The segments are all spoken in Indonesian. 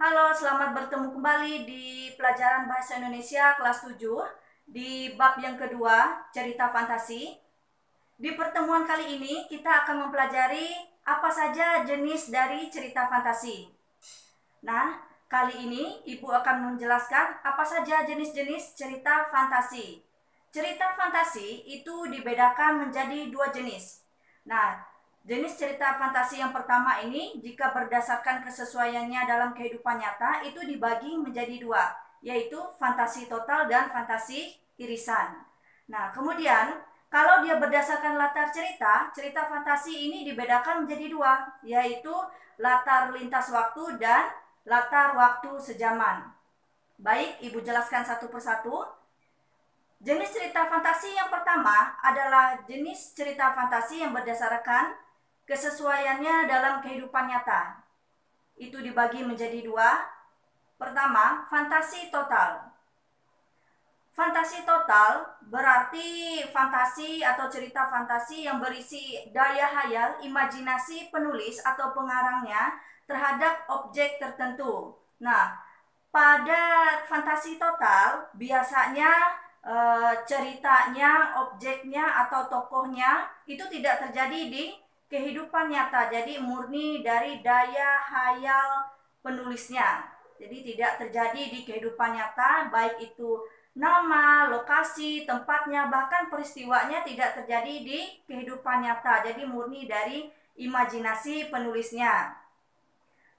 Halo, selamat bertemu kembali di pelajaran Bahasa Indonesia kelas 7 di bab yang kedua, cerita fantasi. Di pertemuan kali ini kita akan mempelajari apa saja jenis dari cerita fantasi. Nah, kali ini Ibu akan menjelaskan apa saja jenis-jenis cerita fantasi. Cerita fantasi itu dibedakan menjadi dua jenis. Nah, jenis cerita fantasi yang pertama ini jika berdasarkan kesesuaiannya dalam kehidupan nyata itu dibagi menjadi dua, yaitu fantasi total dan fantasi irisan. Nah, kemudian kalau dia berdasarkan latar cerita, cerita fantasi ini dibedakan menjadi dua, yaitu latar lintas waktu dan latar waktu sejaman. Baik, Ibu jelaskan satu persatu. Jenis cerita fantasi yang pertama adalah jenis cerita fantasi yang berdasarkan kesesuaiannya dalam kehidupan nyata. Itu dibagi menjadi dua. Pertama, fantasi total. Fantasi total berarti fantasi atau cerita fantasi yang berisi daya hayal, imajinasi penulis atau pengarangnya terhadap objek tertentu. Nah, pada fantasi total biasanya ceritanya, objeknya atau tokohnya itu tidak terjadi di kehidupan nyata. Jadi murni dari daya hayal penulisnya. Jadi tidak terjadi di kehidupan nyata, baik itu nama, lokasi, tempatnya, bahkan peristiwanya tidak terjadi di kehidupan nyata. Jadi murni dari imajinasi penulisnya.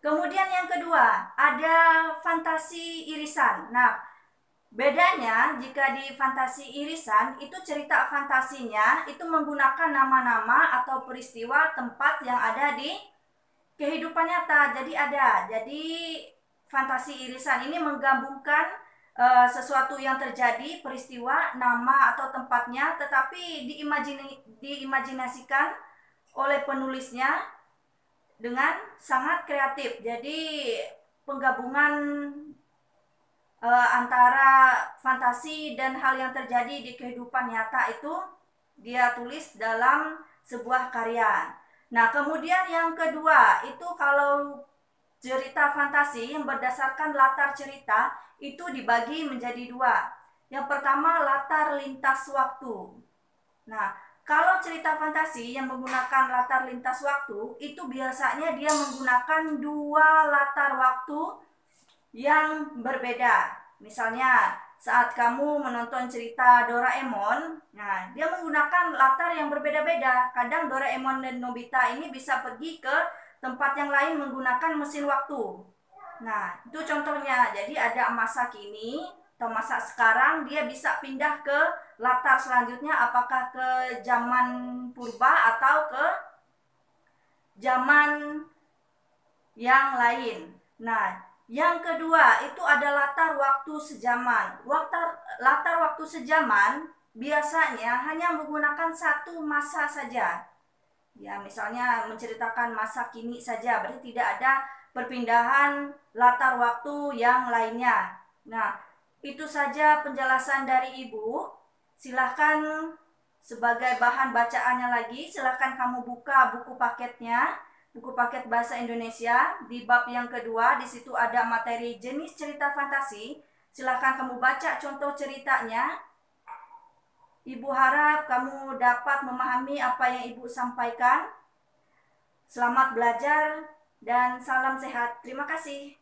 Kemudian yang kedua, ada fantasi irisan. Nah, bedanya jika di fantasi irisan, itu cerita fantasinya itu menggunakan nama-nama atau peristiwa tempat yang ada di kehidupan nyata. Jadi fantasi irisan ini menggabungkan sesuatu yang terjadi, peristiwa, nama atau tempatnya, tetapi diimajinasikan oleh penulisnya dengan sangat kreatif. Jadi penggabungan antara fantasi dan hal yang terjadi di kehidupan nyata itu dia tulis dalam sebuah karya. Nah, kemudian yang kedua itu kalau cerita fantasi yang berdasarkan latar cerita itu dibagi menjadi dua. Yang pertama, latar lintas waktu. Nah, kalau cerita fantasi yang menggunakan latar lintas waktu itu biasanya dia menggunakan dua latar waktu yang berbeda. Misalnya saat kamu menonton cerita Doraemon, nah dia menggunakan latar yang berbeda-beda. Kadang Doraemon dan Nobita ini bisa pergi ke tempat yang lain menggunakan mesin waktu. Nah, itu contohnya. Jadi ada masa kini atau masa sekarang, dia bisa pindah ke latar selanjutnya, apakah ke zaman purba atau ke zaman yang lain. Nah, yang kedua itu ada latar waktu sejaman. Latar waktu sejaman biasanya hanya menggunakan satu masa saja. Ya, misalnya menceritakan masa kini saja, berarti tidak ada perpindahan latar waktu yang lainnya. Nah, itu saja penjelasan dari Ibu. Silahkan sebagai bahan bacaannya lagi, silahkan kamu buka buku paketnya. Buku paket bahasa Indonesia di bab yang kedua, di situ ada materi jenis cerita fantasi. Silahkan kamu baca contoh ceritanya. Ibu harap kamu dapat memahami apa yang Ibu sampaikan. Selamat belajar dan salam sehat. Terima kasih.